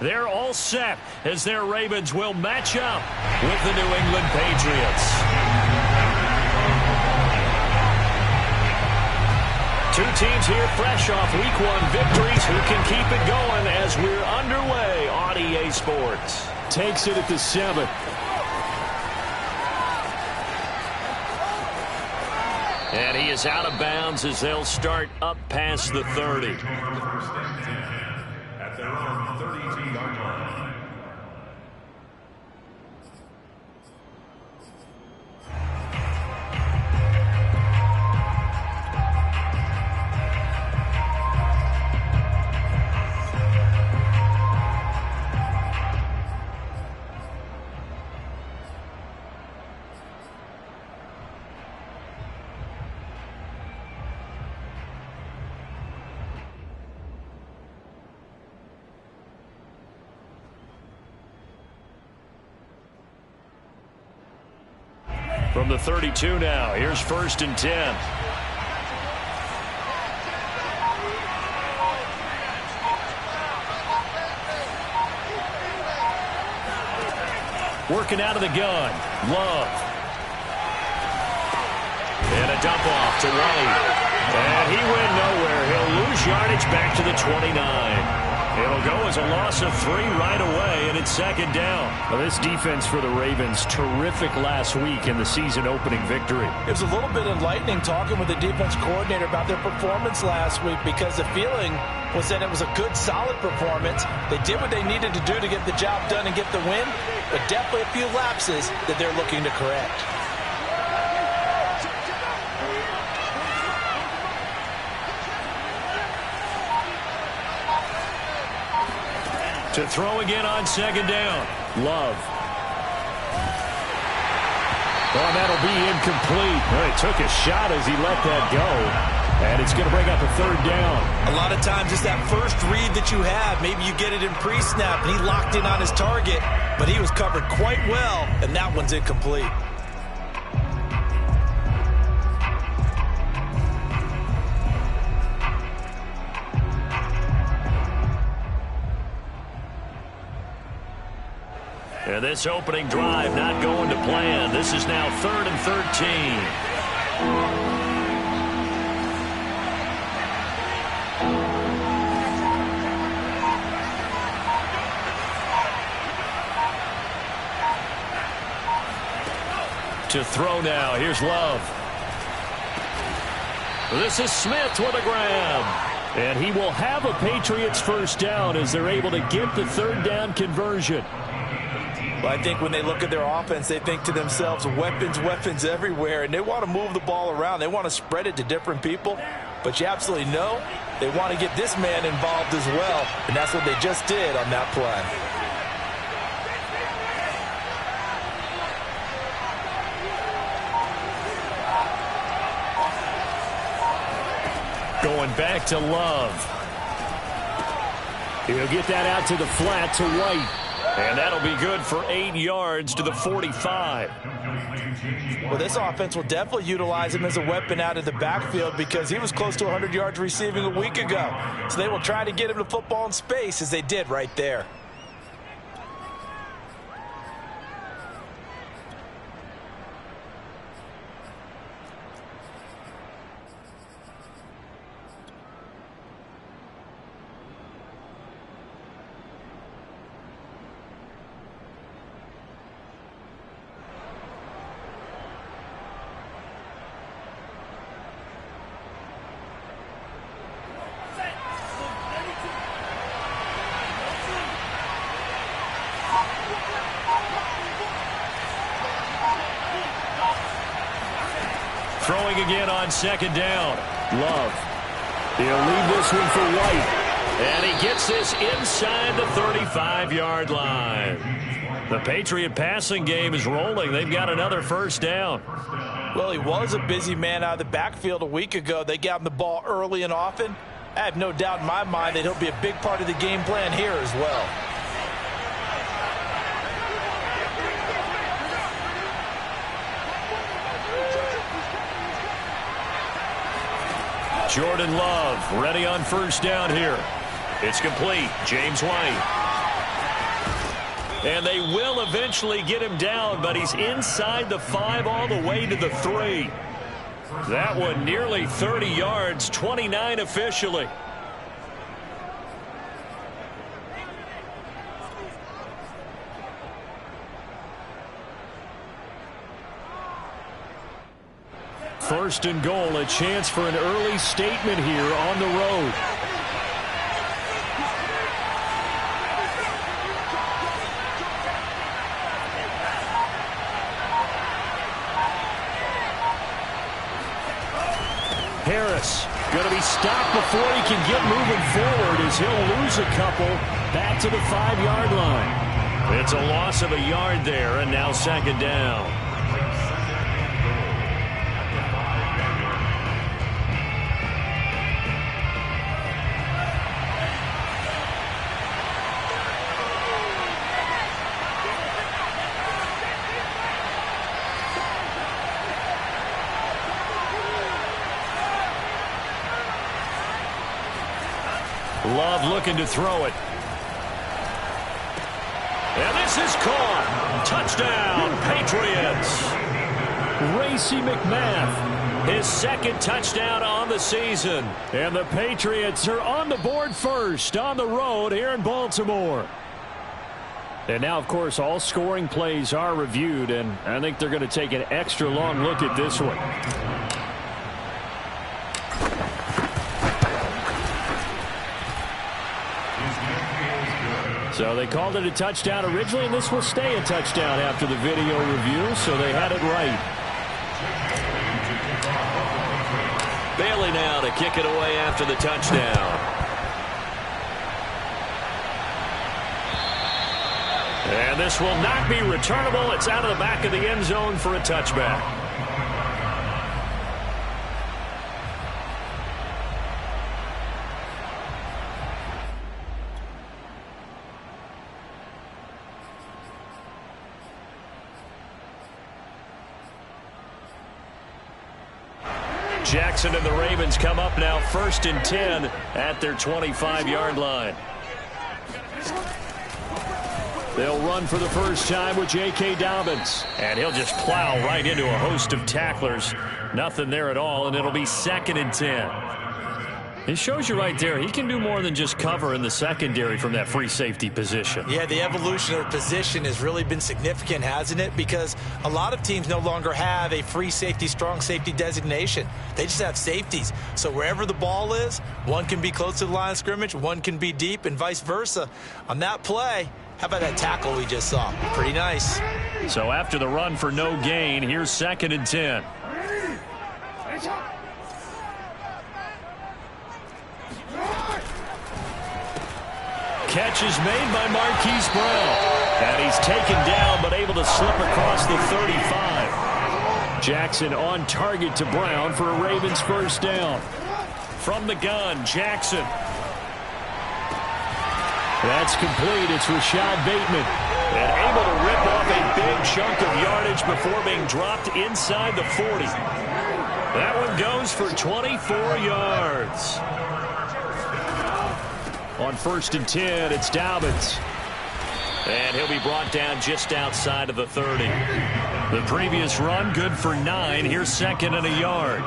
they're all set as their Ravens will match up with the New England Patriots. Two teams here fresh off Week 1 victories. Who can keep it going as we're underway on EA Sports? Takes it at the 7. And he is out of bounds as they'll start up past the 30. At their own 32-yard line. From the 32 now, here's 1st and 10. Working out of the gun, Love. And a dump off to White. And he went nowhere. He'll lose yardage back to the 29. It'll go as a loss of 3 right away, and it's 2nd down. Well, this defense for the Ravens, terrific last week in the season-opening victory. It was a little bit enlightening talking with the defense coordinator about their performance last week because the feeling was that it was a good, solid performance. They did what they needed to do to get the job done and get the win, but definitely a few lapses that they're looking to correct. To throw again on 2nd down. Love. Oh, that'll be incomplete. Well, he took a shot as he let that go. And it's going to bring up a 3rd down. A lot of times it's that first read that you have. Maybe you get it in pre-snap, and he locked in on his target, but he was covered quite well, and that one's incomplete. And this opening drive not going to plan. This is now 3rd and 13. To throw now. Here's Love. This is Smith with a grab. And he will have a Patriots 1st down as they're able to get the 3rd down conversion. Well, I think when they look at their offense, they think to themselves, weapons, weapons everywhere, and they want to move the ball around. They want to spread it to different people, but you absolutely know they want to get this man involved as well, and that's what they just did on that play. Going back to Love. He'll get that out to the flat to White. And that'll be good for 8 yards to the 45. Well, this offense will definitely utilize him as a weapon out of the backfield because he was close to 100 yards receiving a week ago. So they will try to get him the football in space as they did right there. Throwing again on 2nd down. Love. He'll leave this one for White. And he gets this inside the 35-yard line. The Patriot passing game is rolling. They've got another 1st down. Well, he was a busy man out of the backfield a week ago. They got him the ball early and often. I have no doubt in my mind that he'll be a big part of the game plan here as well. Jordan Love ready on 1st down here. It's complete. James White. And they will eventually get him down, but he's inside the 5 all the way to the 3. That one nearly 30 yards, 29 officially. First and goal, a chance for an early statement here on the road. Harris going to be stopped before he can get moving forward as he'll lose a couple back to the 5-yard line. It's a loss of a yard there, and now second down. Love looking to throw it. And this is caught. Touchdown, Patriots. Racey McMath, his second touchdown on the season. And the Patriots are on the board first on the road here in Baltimore. And now, of course, all scoring plays are reviewed, and I think they're going to take an extra long look at this one. So they called it a touchdown originally, and this will stay a touchdown after the video review, so they had it right. Bailey now to kick it away after the touchdown. And this will not be returnable. It's out of the back of the end zone for a touchback. Jackson and the Ravens come up now 1st and 10 at their 25-yard line. They'll run for the first time with J.K. Dobbins. And he'll just plow right into a host of tacklers. Nothing there at all, and it'll be 2nd and 10. It shows you right there, he can do more than just cover in the secondary from that free safety position. Yeah, the evolution of the position has really been significant, hasn't it? Because a lot of teams no longer have a free safety, strong safety designation. They just have safeties. So wherever the ball is, one can be close to the line of scrimmage, one can be deep, and vice versa. On that play, how about that tackle we just saw? Pretty nice. So after the run for no gain, here's 2nd and 10. Catch is made by Marquise Brown. And he's taken down, but able to slip across the 35. Jackson on target to Brown for a Ravens first down. From the gun, Jackson. That's complete. It's Rashad Bateman. And able to rip off a big chunk of yardage before being dropped inside the 40. That one goes for 24 yards. On 1st and 10, it's Dobbins. And he'll be brought down just outside of the 30. The previous run, good for 9. Here's 2nd and a yard.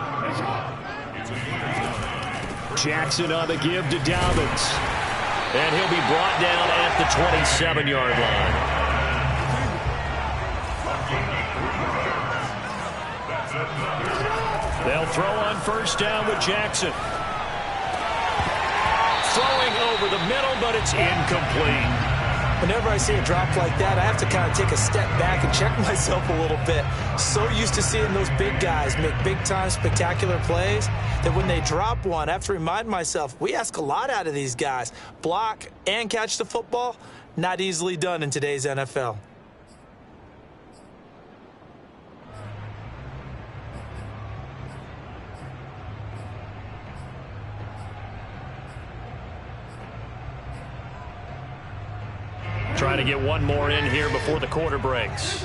Jackson on the give to Dobbins. And he'll be brought down at the 27-yard line. They'll throw on first down with Jackson. Throwing over the middle, but it's incomplete. Whenever I see a drop like that, I have to kind of take a step back and check myself a little bit. So used to seeing those big guys make big-time spectacular plays that when they drop one, I have to remind myself, we ask a lot out of these guys. Block and catch the football, not easily done in today's NFL. Trying to get one more in here before the quarter breaks.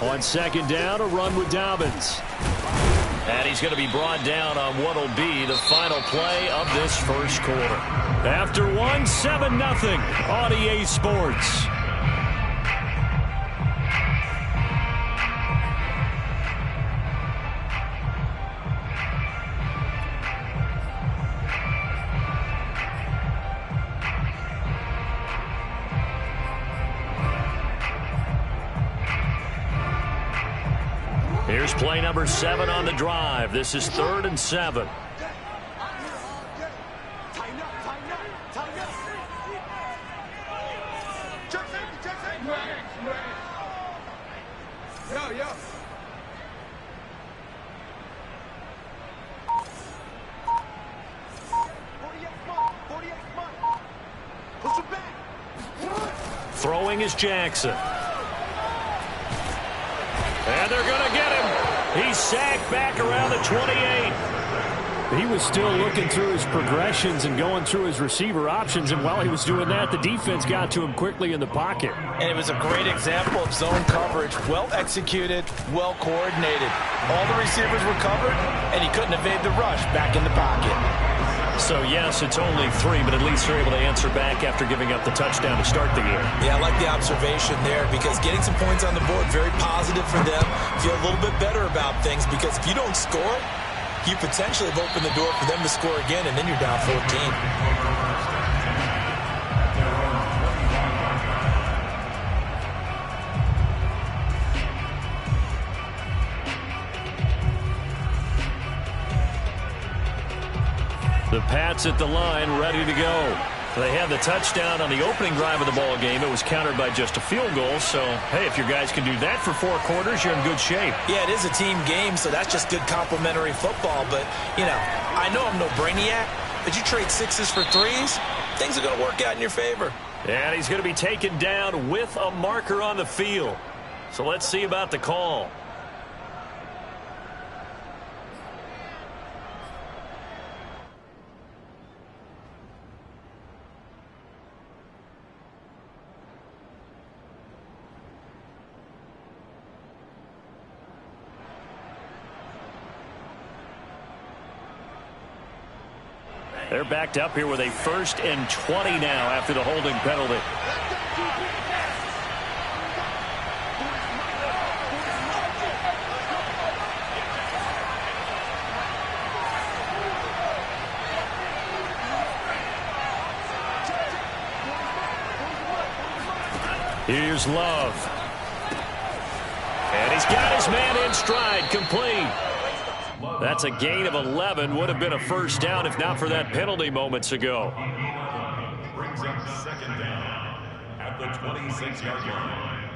On 2nd down, a run with Dobbins. And he's going to be brought down on what will be the final play of this first quarter. After one, 7-0 on EA Sports. Here's play number 7 on the drive. This is 3rd and 7. Throwing is Jackson. And they're going to get him. He's sacked back around the 28. He was still looking through his progressions and going through his receiver options, and while he was doing that, the defense got to him quickly in the pocket. And it was a great example of zone coverage. Well executed, well coordinated. All the receivers were covered, and he couldn't evade the rush back in the pocket. So, yes, it's only 3, but at least they're able to answer back after giving up the touchdown to start the game. Yeah, I like the observation there because getting some points on the board, very positive for them. Feel a little bit better about things because if you don't score, you potentially have opened the door for them to score again, and then you're down 14. The Pats at the line, ready to go. They had the touchdown on the opening drive of the ball game. It was countered by just a field goal. So, hey, if your guys can do that for 4 quarters, you're in good shape. Yeah, it is a team game, so that's just good complementary football. But, you know, I know I'm no brainiac, but you trade 6s for 3s, things are going to work out in your favor. And he's going to be taken down with a marker on the field. So let's see about the call. They're backed up here with a 1st and 20 now after the holding penalty. Here's Love. And he's got his man in stride, complete. That's a gain of 11. Would have been a first down if not for that penalty moments ago. Brings up 2nd down at the 26-yard line.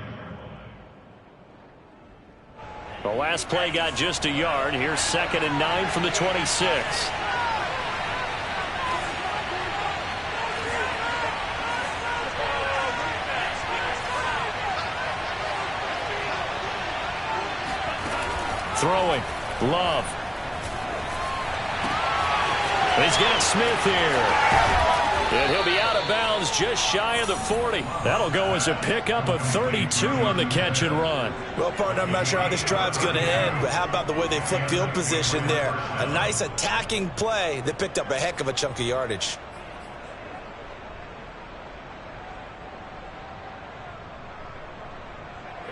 The last play got just a yard. Here's 2nd and 9 from the 26. Throwing. Love. He's got Smith here. And he'll be out of bounds just shy of the 40. That'll go as a pickup of 32 on the catch and run. Well, partner, I'm not sure how this drive's going to end, but how about the way they flip field position there? A nice attacking play that picked up a heck of a chunk of yardage.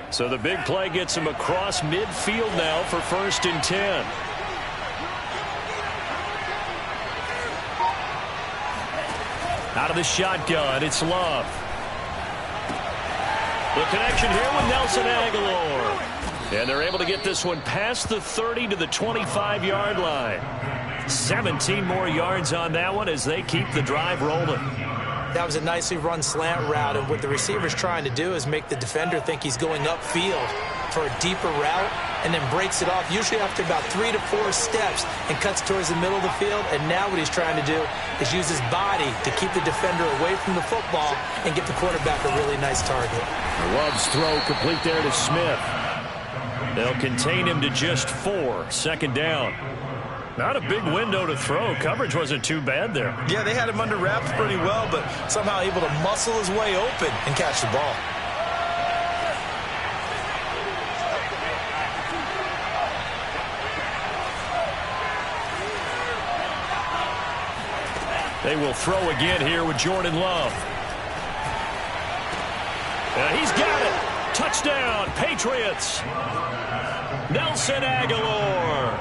So the big play gets him across midfield now for 1st and 10. Out of the shotgun, it's Love. The connection here with Nelson Aguilar. And they're able to get this one past the 30 to the 25-yard line. 17 more yards on that one as they keep the drive rolling. That was a nicely run slant route, and what the receiver's trying to do is make the defender think he's going upfield for a deeper route and then breaks it off, usually after about 3 to 4 steps, and cuts towards the middle of the field. And now what he's trying to do is use his body to keep the defender away from the football and get the quarterback a really nice target. Love's throw complete there to Smith. They'll contain him to just 4. 2nd down. Not a big window to throw. Coverage wasn't too bad there. Yeah, they had him under wraps pretty well, but somehow able to muscle his way open and catch the ball. They will throw again here with Jordan Love. And he's got it. Touchdown, Patriots. Nelson Agholor.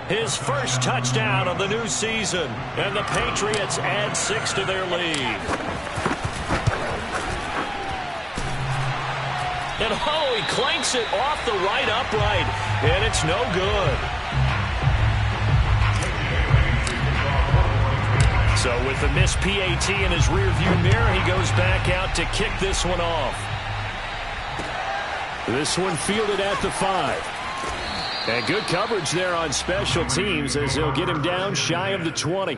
His first touchdown of the new season. And the Patriots add 6 to their lead. And oh, he clanks it off the right upright. And it's no good. So with the missed PAT in his rearview mirror, he goes back out to kick this one off. This one fielded at the 5. And good coverage there on special teams as they'll get him down shy of the 20.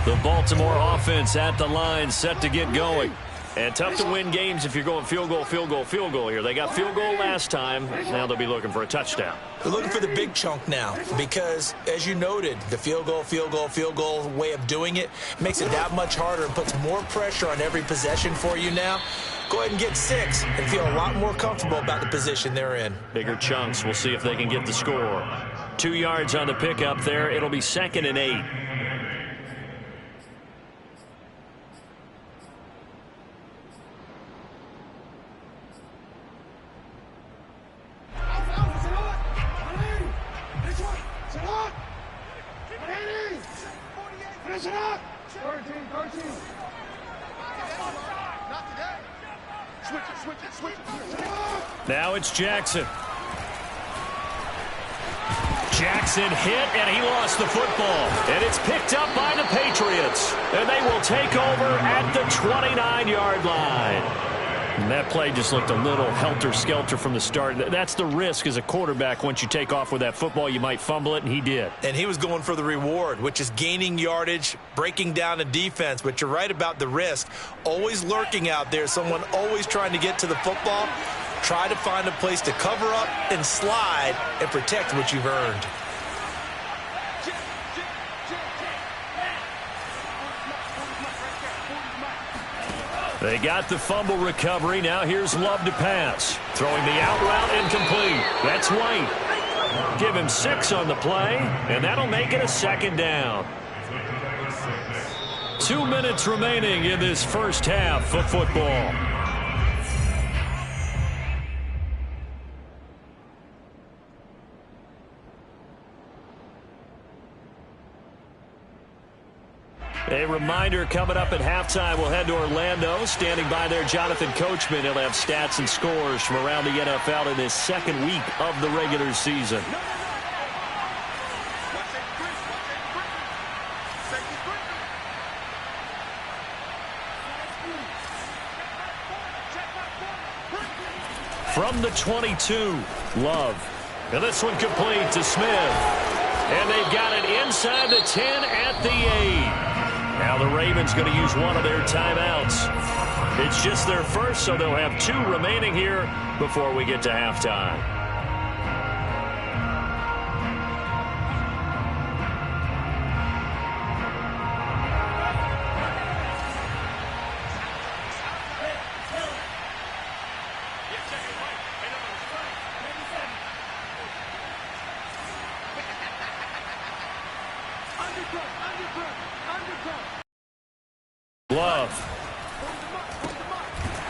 The Baltimore offense at the line, set to get going. And tough to win games if you're going field goal, field goal, field goal here. They got field goal last time. Now they'll be looking for a touchdown. They're looking for the big chunk now because, as you noted, the field goal, field goal, field goal way of doing it makes it that much harder and puts more pressure on every possession for you now. Go ahead and get 6 and feel a lot more comfortable about the position they're in. Bigger chunks. We'll see if they can get the score. 2 yards on the pickup there. It'll be 2nd and 8. Now it's Jackson. Jackson hit, and he lost the football. And it's picked up by the Patriots. And they will take over at the 29-yard line. And that play just looked a little helter-skelter from the start. That's the risk as a quarterback. Once you take off with that football, you might fumble it, and he did. And he was going for the reward, which is gaining yardage, breaking down the defense. But you're right about the risk. Always lurking out there, someone always trying to get to the football. Try to find a place to cover up and slide and protect what you've earned. They got the fumble recovery. Now here's Love to pass. Throwing the out route incomplete. That's White. Give him 6 on the play, and that'll make it a 2nd down. 2 minutes remaining in this first half of football. A reminder, coming up at halftime, we'll head to Orlando. Standing by there, Jonathan Coachman. He'll have stats and scores from around the NFL in his 2nd week of the regular season. From the 22, Love. And this one complete to Smith. And they've got it inside the 10 at the 8. Now the Ravens going to use one of their timeouts. It's just their first, so they'll have 2 remaining here before we get to halftime. Love.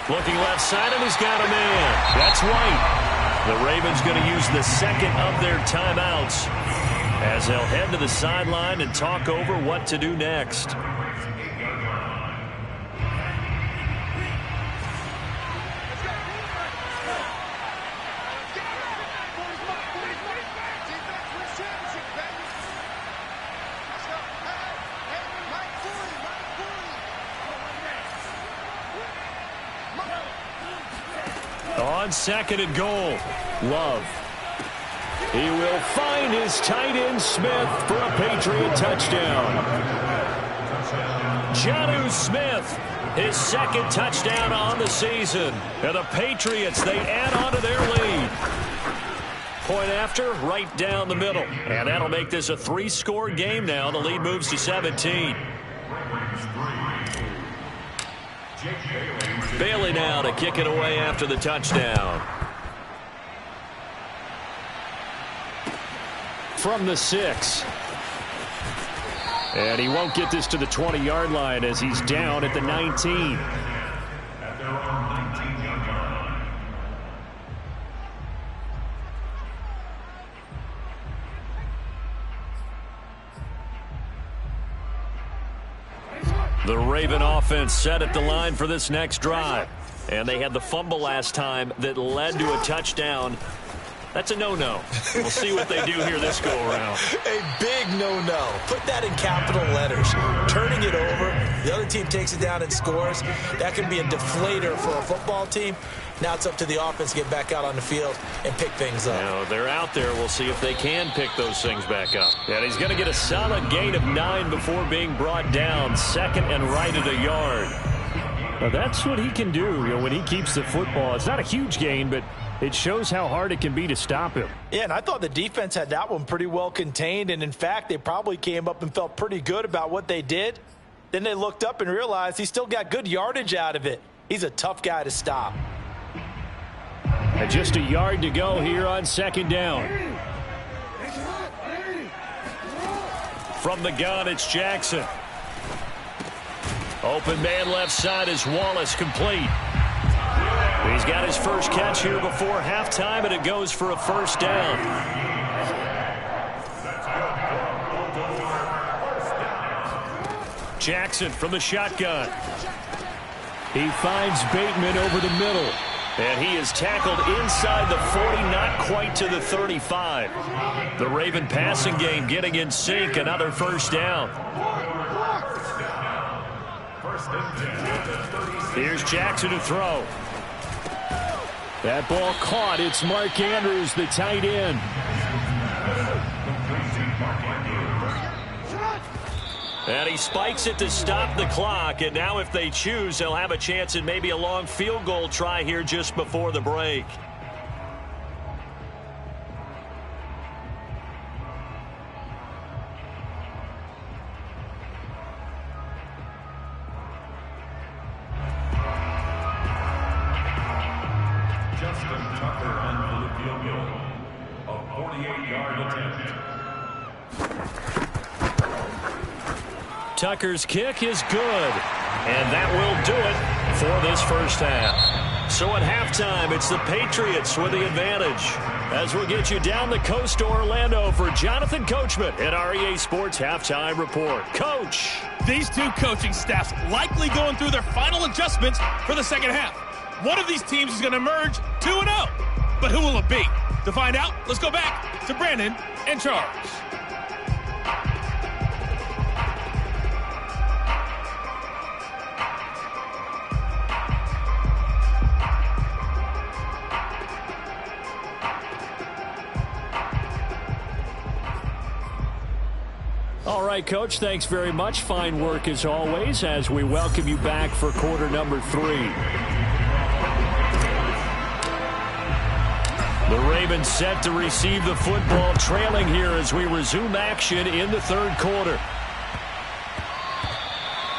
Looking left side, and he's got a man. That's White. The Ravens going to use the 2nd of their timeouts as they'll head to the sideline and talk over what to do next. On 2nd and goal, Love. He will find his tight end Smith for a Patriot touchdown. Jonnu Smith, his 2nd touchdown on the season. And the Patriots, they add on to their lead. Point after, right down the middle. And that'll make this a 3-score game now. The lead moves to 17. Bailey now to kick it away after the touchdown. from the 6. And he won't get this to the 20-yard line as he's down at the 19. At their own 19-yard line. The Raven offense set at the line for this next drive. And they had the fumble last time that led to a touchdown. That's a no-no. We'll see what they do here this go-around. A big no-no. Put that in capital letters. Turning it over, the other team takes it down and scores. That can be a deflator for a football team. Now it's up to the offense to get back out on the field and pick things up. Now, they're out there. We'll see if they can pick those things back up. And he's going to get a solid gain of 9 before being brought down. Second and right at a yard. Well, that's what he can do, when he keeps the football. It's not a huge gain, but it shows how hard it can be to stop him. Yeah, and I thought the defense had that one pretty well contained. And, in fact, they probably came up and felt pretty good about what they did. Then they looked up and realized he still got good yardage out of it. He's a tough guy to stop. And just a yard to go here on second down. From the gun, it's Jackson. Open man left side is Wallace, complete. He's got his first catch here before halftime, and it goes for a first down. Jackson from the shotgun. He finds Bateman over the middle. And he is tackled inside the 40, not quite to the 35. The Raven passing game getting in sync, another first down. Here's Jackson to throw. That ball caught. It's Mark Andrews, the tight end. And he spikes it to stop the clock. And now if they choose, they'll have a chance at maybe a long field goal try here just before the break. Justin Tucker on for the field goal. A 48-yard attempt. Tucker's kick is good. And that will do it for this first half. So at halftime, it's the Patriots with the advantage. As we'll get you down the coast to Orlando for Jonathan Coachman at our EA Sports Halftime Report. Coach. These two coaching staffs likely going through their final adjustments for the second half. One of these teams is going to emerge 2-0. But who will it be? To find out, let's go back to Brandon and Charles. All right, Coach, thanks very much. Fine work as always as we welcome you back for quarter number 3. The Ravens set to receive the football, trailing here as we resume action in the third quarter.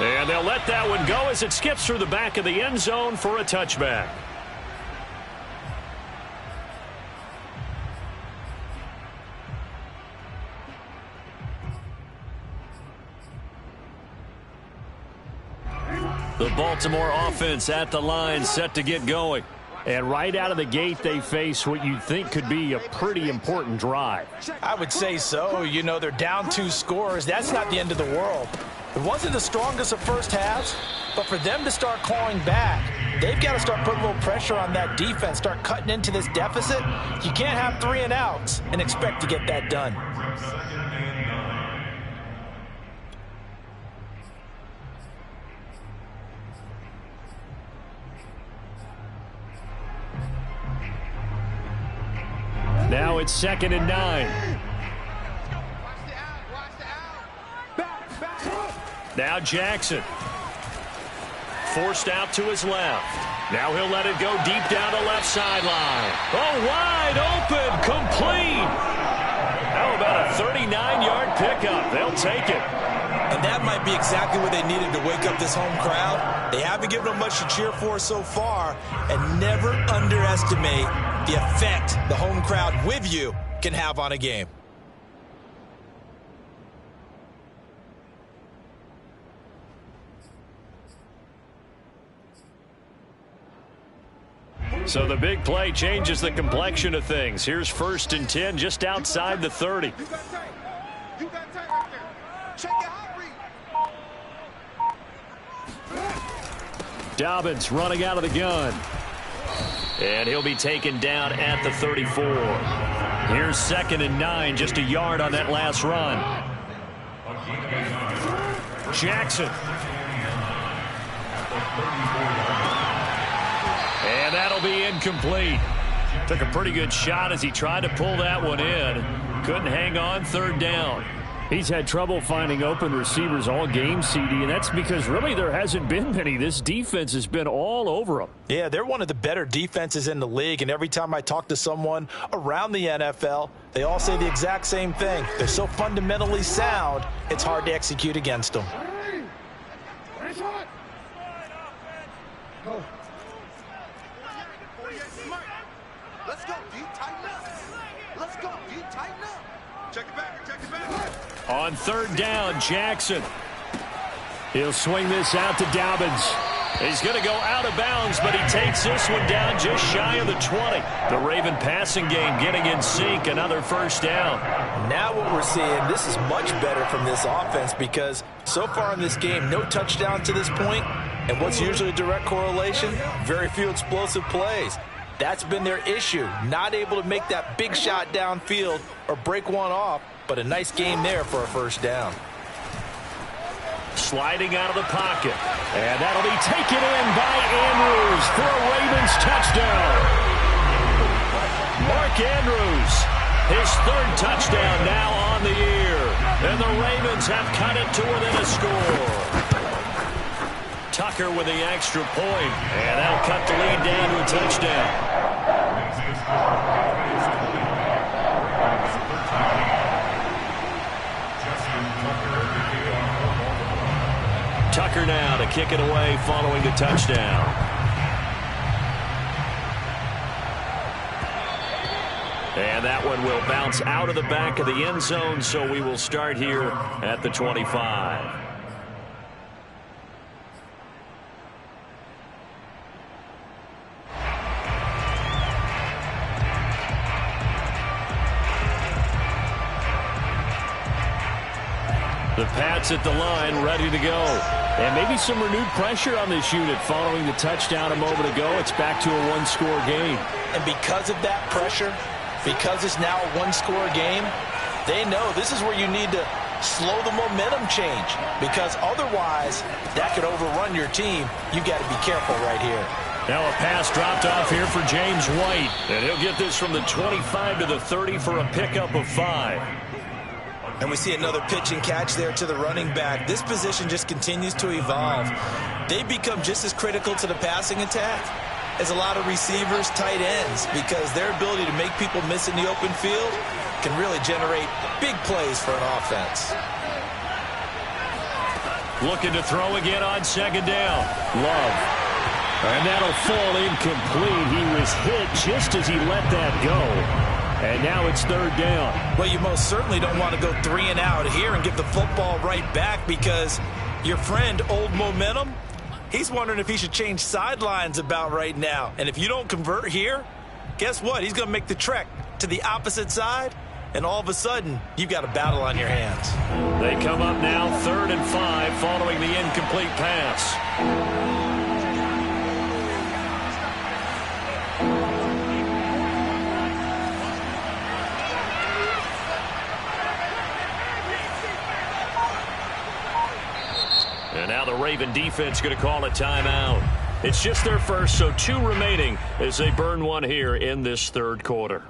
And they'll let that one go as it skips through the back of the end zone for a touchback. The Baltimore offense at the line, set to get going. And right out of the gate, they face what you'd think could be a pretty important drive. I would say so. You know, they're down 2 scores. That's not the end of the world. It wasn't the strongest of first halves, but for them to start clawing back, they've got to start putting a little pressure on that defense, start cutting into this deficit. You can't have 3 and outs and expect to get that done. Now it's 2nd and 9. Now Jackson. Forced out to his left. Now he'll let it go deep down the left sideline. Oh, wide open, complete. How about a 39-yard pickup? They'll take it. And that might be exactly what they needed to wake up this home crowd. They haven't given them much to cheer for so far, and never underestimate the effect the home crowd with you can have on a game. So the big play changes the complexion of things. Here's 1st and 10 just outside the 30. Dobbins running out of the gun. And he'll be taken down at the 34. Here's 2nd and 9, just a yard on that last run. Jackson. And that'll be incomplete. Took a pretty good shot as he tried to pull that one in. Couldn't hang on, 3rd down. He's had trouble finding open receivers all game, CD, and that's because really there hasn't been many. This defense has been all over them. Yeah, they're one of the better defenses in the league, and every time I talk to someone around the NFL, they all say the exact same thing. They're so fundamentally sound, it's hard to execute against them. Let's go, deep, tighten up. Let's go, deep, tighten up. Check it back, check it back. On 3rd down, Jackson. He'll swing this out to Dobbins. He's going to go out of bounds, but he takes this one down just shy of the 20. The Raven passing game getting in sync, another 1st down. Now what we're seeing, this is much better from this offense because so far in this game, no touchdown to this point, and what's usually a direct correlation? Very few explosive plays. That's been their issue, not able to make that big shot downfield or break one off, but a nice game there for a 1st down. Sliding out of the pocket. And that'll be taken in by Andrews for a Ravens touchdown. Mark Andrews, his 3rd touchdown now on the year. And the Ravens have cut it to within a score. Tucker with the extra point. And that'll cut the lead down to a touchdown. Tucker now to kick it away following the touchdown. And that one will bounce out of the back of the end zone, so we will start here at the 25. The Pats at the line, ready to go. And maybe some renewed pressure on this unit following the touchdown a moment ago. It's back to a 1-score game. And because of that pressure, because it's now a 1-score game, they know this is where you need to slow the momentum change. Because otherwise, that could overrun your team. You've got to be careful right here. Now a pass dropped off here for James White. And he'll get this from the 25 to the 30 for a pickup of 5. And we see another pitch and catch there to the running back. This position just continues to evolve. They become just as critical to the passing attack as a lot of receivers, tight ends, because their ability to make people miss in the open field can really generate big plays for an offense. Looking to throw again on 2nd down. Love. And that'll fall incomplete. He was hit just as he let that go. And now it's 3rd down. Well, you most certainly don't want to go 3 and out here and give the football right back because your friend, Old Momentum, he's wondering if he should change sidelines about right now. And if you don't convert here, guess what? He's going to make the trek to the opposite side, and all of a sudden, you've got a battle on your hands. They come up now 3rd and 5 following the incomplete pass. And now the Raven defense going to call a timeout. It's just their first, so 2 remaining as they burn one here in this 3rd quarter.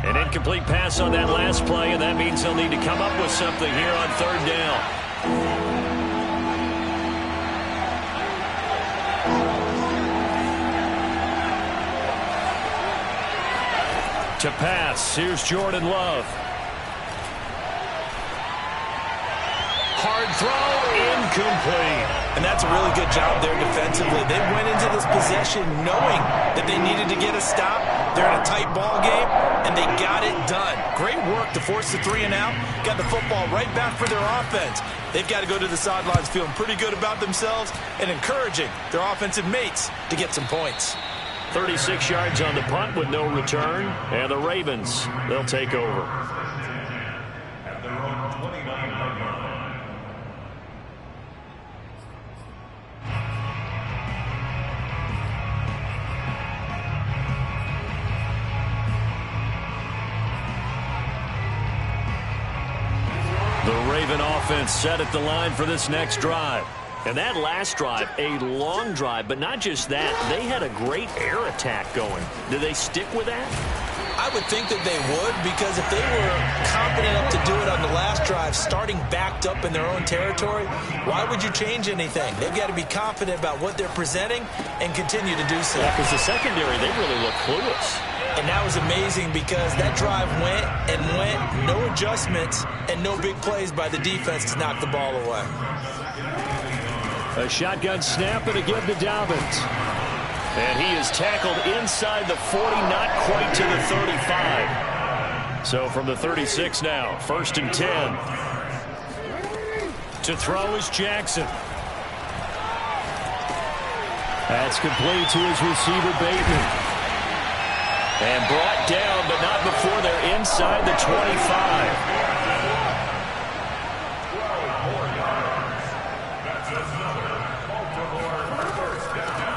An incomplete pass on that last play, and that means they'll need to come up with something here on 3rd down. To pass, here's Jordan Love. Hard throw, incomplete. And that's a really good job there defensively. They went into this possession knowing that they needed to get a stop. They're in a tight ball game. and they got it done. Great work to force the 3 and out. Got the football right back for their offense. They've got to go to the sidelines feeling pretty good about themselves and encouraging their offensive mates to get some points. 36 yards on the punt with no return, and the Ravens, they'll take over. At their own 29-yard line. The Raven offense set at the line for this next drive. And that last drive, a long drive, but not just that. They had a great air attack going. Do they stick with that? I would think that they would, because if they were confident enough to do it on the last drive, starting backed up in their own territory, why would you change anything? They've got to be confident about what they're presenting and continue to do so. Yeah, because the secondary, they really look clueless. And that was amazing because that drive went and went, no adjustments, and no big plays by the defense to knock the ball away. A shotgun snap and a give to Dobbins. And he is tackled inside the 40, not quite to the 35. So from the 36 now, 1st and 10. To throw is Jackson. That's complete to his receiver, Bateman. And brought down, but not before they're inside the 25.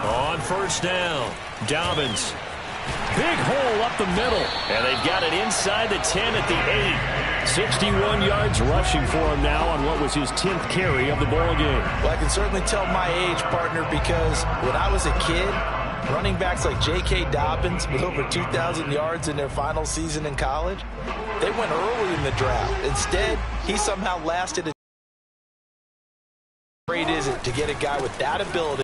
On 1st down, Dobbins. Big hole up the middle. And they've got it inside the 10 at the 8. 61 yards rushing for him now on what was his 10th carry of the ball game. Well, I can certainly tell my age, partner, because when I was a kid, running backs like J.K. Dobbins with over 2,000 yards in their final season in college, they went early in the draft. Instead, he somehow lasted. How great is it to get a guy with that ability?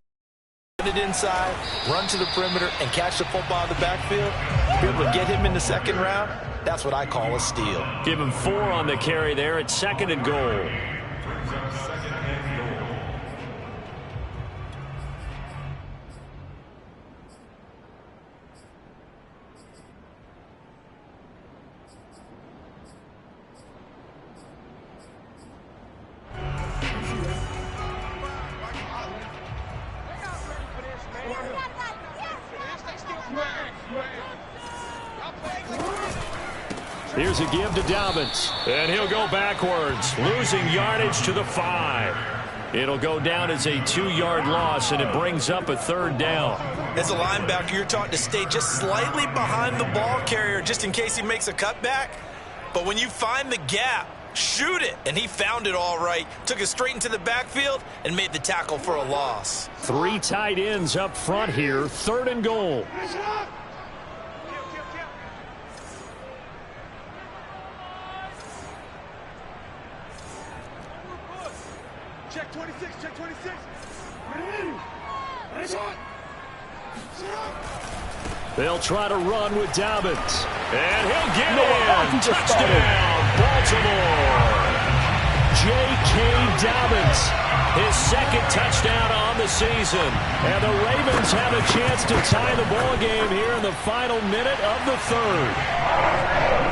It inside, run to the perimeter, and catch the football in the backfield, be able to get him in the 2nd round, that's what I call a steal. Give him 4 on the carry there at 2nd and goal. Here's a give to Dobbins. And he'll go backwards, losing yardage to the 5. It'll go down as a 2-yard loss, and it brings up a 3rd down. As a linebacker, you're taught to stay just slightly behind the ball carrier just in case he makes a cutback. But when you find the gap, shoot it. And he found it all right. Took it straight into the backfield and made the tackle for a loss. 3 tight ends up front here. 3rd and goal. Check 26, check 26. They'll try to run with Dobbins. And he'll get in. Touchdown, Baltimore. J.K. Dobbins. His 2nd touchdown on the season. And the Ravens have a chance to tie the ball game here in the final minute of the 3rd.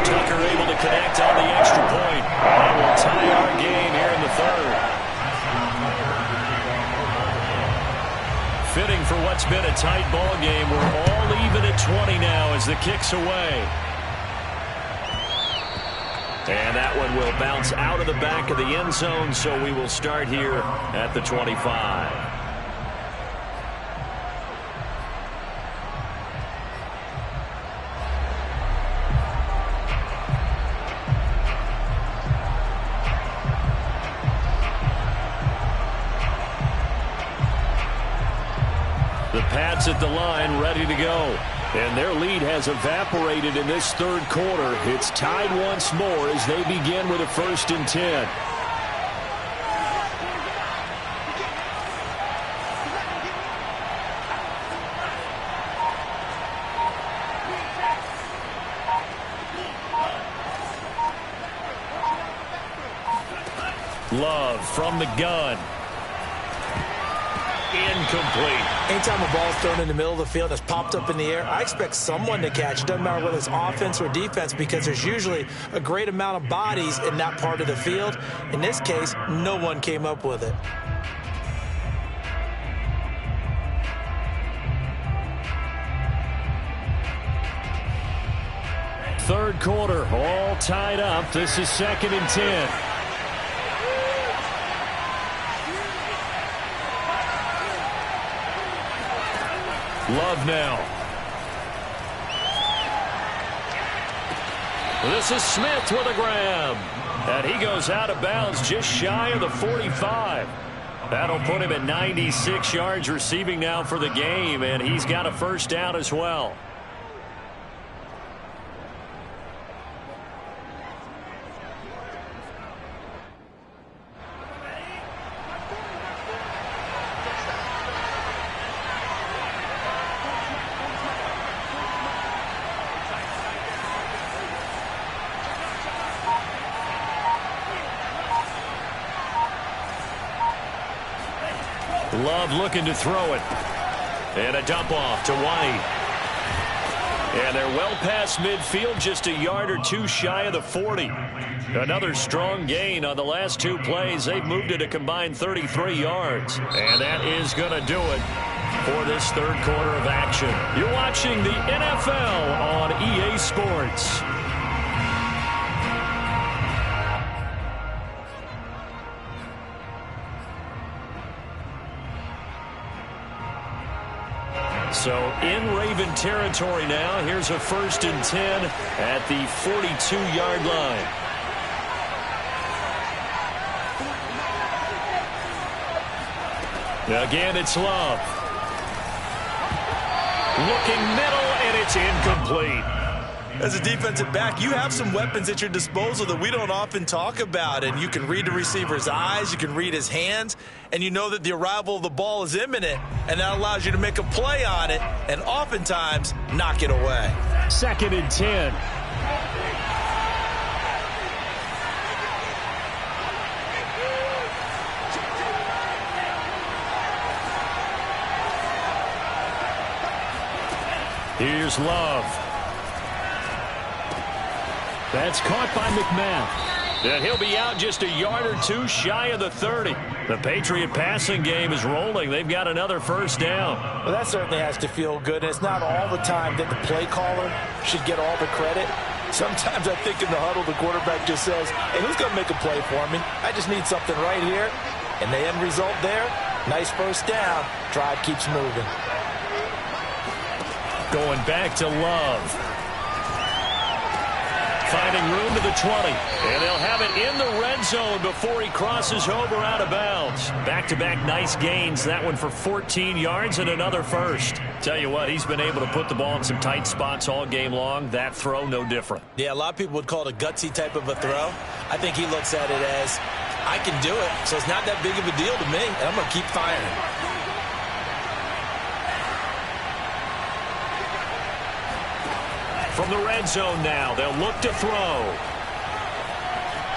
Tucker able to connect on the extra point. And will tie our game here in the 3rd. Fitting for what's been a tight ball game. We're all even at 20 now as the kick's away. And that one will bounce out of the back of the end zone, so we will start here at the 25. The Pats at the line, ready to go. And their lead has evaporated in this 3rd quarter. It's tied once more as they begin with a 1st and 10. Love from the gun. incomplete. Anytime a ball is thrown in the middle of the field and it's popped up in the air, I expect someone to catch. It doesn't matter whether it's offense or defense, because there's usually a great amount of bodies in that part of the field. In this case, no one came up with it. Third quarter, all tied up. This is 2nd and 10. Love now. This is Smith with a grab. And he goes out of bounds just shy of the 45. That'll put him at 96 yards receiving now for the game, and he's got a first down as well. Love looking to throw it. And a dump off to White. And they're well past midfield, just a yard or two shy of the 40. Another strong gain on the last two plays. They've moved it a combined 33 yards. And that is going to do it for this third quarter of action. You're watching the NFL on EA Sports. So in Raven territory now. Here's a 1st and 10 at the 42-yard line. Again, it's Love. Looking middle, and it's incomplete. As a defensive back, you have some weapons at your disposal that we don't often talk about. And you can read the receiver's eyes, you can read his hands, and you know that the arrival of the ball is imminent, and that allows you to make a play on it and oftentimes knock it away. 2nd and 10. Here's Love. That's caught by McMath. And he'll be out just a yard or two shy of the 30. The Patriot passing game is rolling. They've got another first down. Well, that certainly has to feel good. And it's not all the time that the play caller should get all the credit. Sometimes I think in the huddle, the quarterback just says, hey, who's going to make a play for me? I just need something right here. And the end result there, nice first down. Drive keeps moving. Going back to Love. Finding room to the 20. And they'll have it in the red zone before he crosses over out of bounds. Back-to-back nice gains. That one for 14 yards and another first. Tell you what, he's been able to put the ball in some tight spots all game long. That throw, no different. Yeah, a lot of people would call it a gutsy type of a throw. I think he looks at it as, I can do it, so it's not that big of a deal to me, and I'm going to keep firing. From the red zone now, they'll look to throw.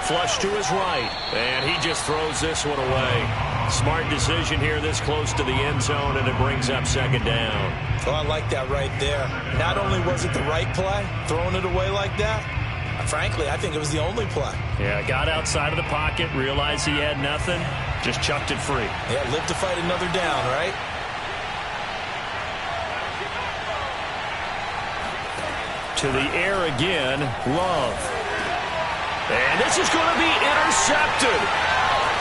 Flush to his right, and he just throws this one away. Smart decision here this close to the end zone, and it brings up 2nd down. Oh, I like that right there. Not only was it the right play, throwing it away like that, frankly, I think it was the only play. Yeah, got outside of the pocket, realized he had nothing, just chucked it free. Yeah, live to fight another down, right? To the air again, Love. And this is going to be intercepted.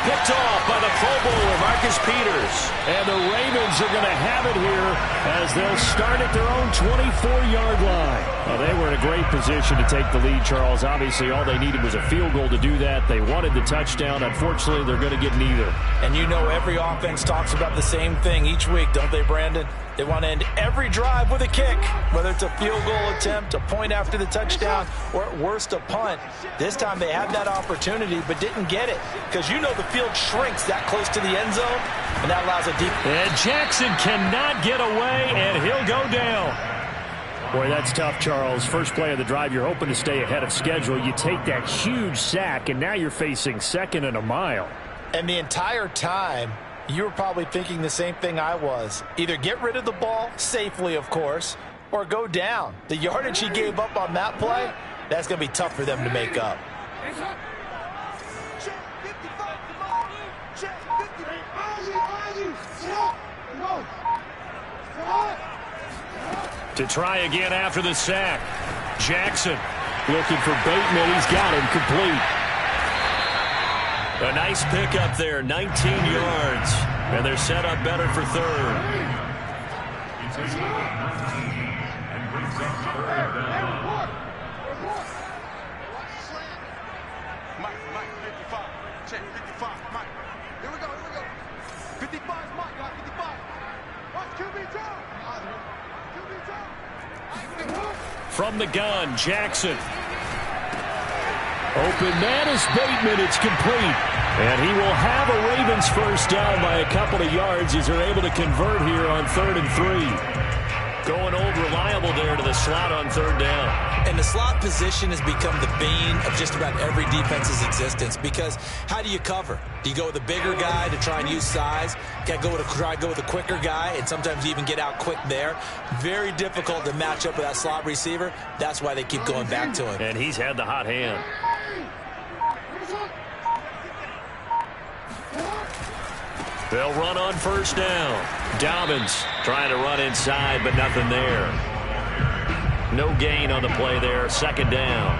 Picked off by the Pro Bowler, Marcus Peters. And the Ravens are going to have it here as they'll start at their own 24-yard line. Well, they were in a great position to take the lead, Charles. Obviously, all they needed was a field goal to do that. They wanted the touchdown. Unfortunately, they're going to get neither. And you know every offense talks about the same thing each week, don't they, Brandon? They want to end every drive with a kick, whether it's a field goal attempt, a point after the touchdown, or at worst, a punt. This time they had that opportunity but didn't get it because you know the field shrinks that close to the end zone, and that allows a deep. And Jackson cannot get away, and he'll go down. Boy, that's tough, Charles. First play of the drive, you're hoping to stay ahead of schedule. You take that huge sack, and now you're facing 2nd and a mile. And the entire time, You were probably thinking the same thing I was. Either get rid of the ball, safely of course, or go down. The yardage he gave up on that play, that's going to be tough for them to make up. To try again after the sack. Jackson looking for Bateman. He's got him complete. A nice pickup there, 19 yards. And they're set up better for third. Mike, 55. Check, 55, Mike. Here we go. 55 is Mike, got 55. Watch QB drop. From the gun, Jackson. Open man is Bateman. It's complete. And he will have a Ravens first down by a couple of yards as they're able to convert here on 3rd and 3. Going old reliable there to the slot on 3rd down. And the slot position has become the bane of just about every defense's existence, because how do you cover? Do you go with a bigger guy to try and use size? Try to go with a quicker guy, and sometimes you even get out quick there. Very difficult to match up with that slot receiver. That's why they keep going back to him. And he's had the hot hand. They'll run on 1st down. Dobbins trying to run inside, but nothing there. No gain on the play there. 2nd down.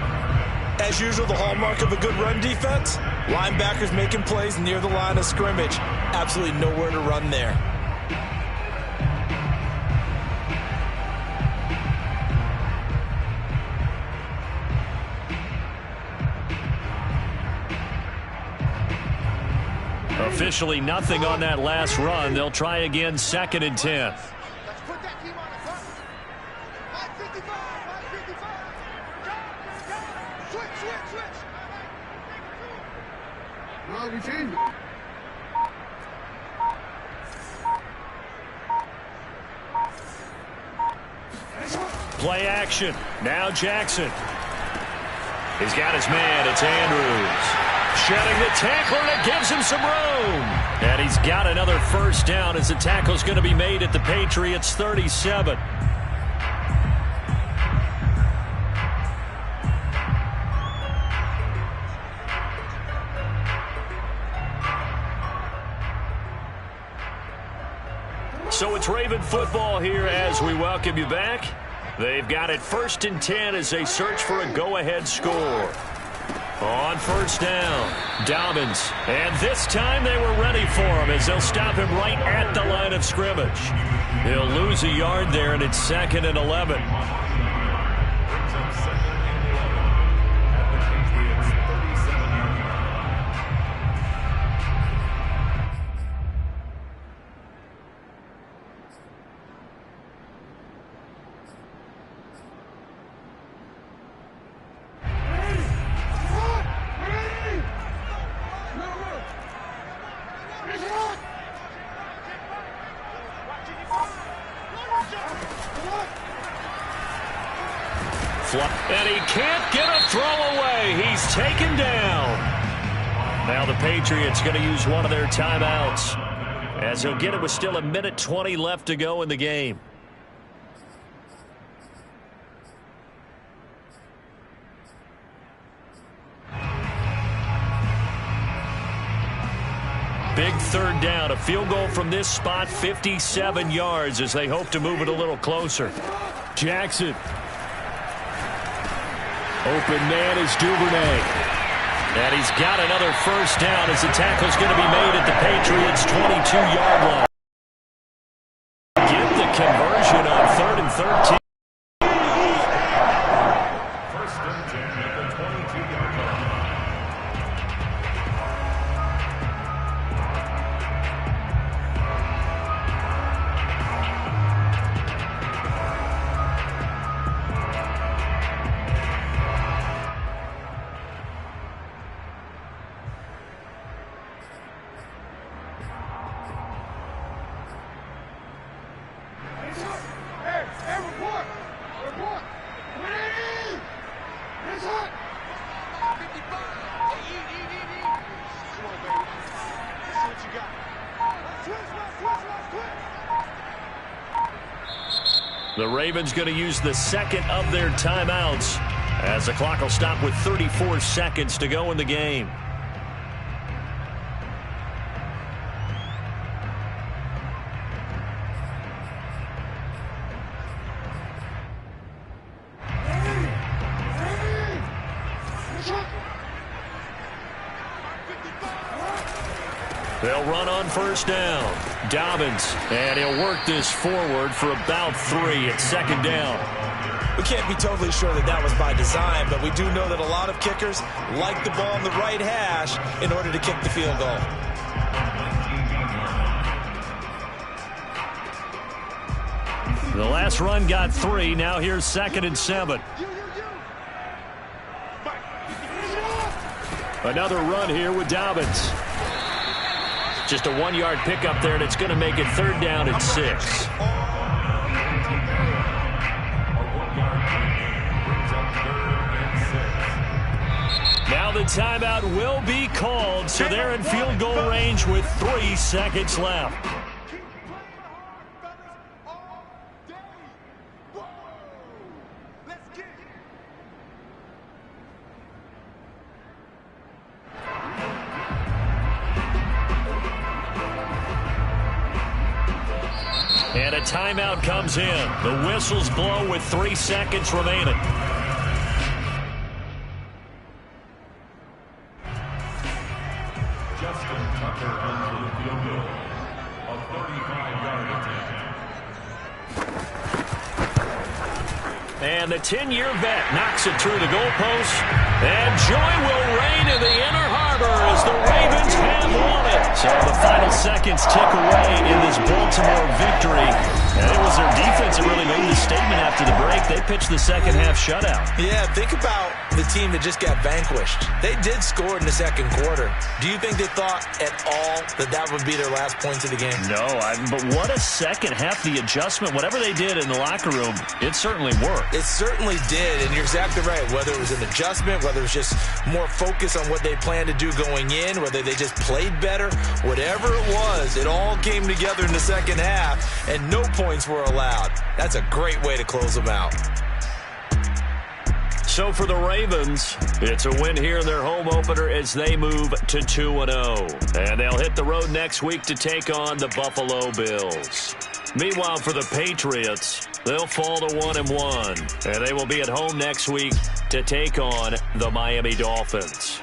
As usual, the hallmark of a good run defense, linebackers making plays near the line of scrimmage. Absolutely nowhere to run there. Officially nothing on that last run. They'll try again, 2nd and 10. Let's put that team on the clock. 55. Switch. Play action. Now Jackson. He's got his man. It's Andrews. Shedding the tackler, and it gives him some room. And he's got another first down as the tackle's going to be made at the Patriots 37. So it's Raven football here as we welcome you back. They've got it 1st and 10 as they search for a go-ahead score. On 1st down, Dobbins. And this time they were ready for him as they'll stop him right at the line of scrimmage. He'll lose a yard there, and it's 2nd and 11. And he can't get a throw away. He's taken down. Now the Patriots going to use one of their timeouts as he'll get it with still 1:20 left to go in the game. Big 3rd down. A field goal from this spot, 57 yards as they hope to move it a little closer. Jackson. Open man is Duvernay. And he's got another first down as the tackle's going to be made at the Patriots' 22-yard line. Get the conversion on 3rd and 13. First and 10 at the 22-yard line. The Ravens going to use the second of their timeouts as the clock will stop with 34 seconds to go in the game. They'll run on first down. Dobbins, and he'll work this forward for about 3 at second down. We can't be totally sure that that was by design, but we do know that a lot of kickers like the ball in the right hash in order to kick the field goal. The last run got 3. Now here's 2nd and 7. Another run here with Dobbins. Just a 1-yard pickup there, and it's going to make it 3rd down and 6. Now the timeout will be called, so they're in field goal range with 3 seconds left. And a timeout comes in. The whistles blow with 3 seconds remaining. Justin Tucker into the field goal. A 35-yard attempt. And the 10-year vet knocks it through the goalpost. And joy will reign in the Inner Harbor as the Ravens have won it. So the final seconds tick away in this Baltimore victory. And it was their defense that really made the statement after the break. They pitched the second half shutout. Yeah, think about the team that just got vanquished. They did score in the second quarter. Do you think they thought at all that that would be their last points of the game? No, but what a second half. The adjustment, whatever they did in the locker room, it certainly worked. It certainly did, and you're exactly right. Whether it was an adjustment, whether it was just more focus on what they planned to do going in, whether they just played better, whatever it was, it all came together in the second half, and no points were allowed. That's a great way to close them out. So for the Ravens, it's a win here in their home opener as they move to 2-0. And they'll hit the road next week to take on the Buffalo Bills. Meanwhile, for the Patriots, they'll fall to 1-1. And they will be at home next week to take on the Miami Dolphins.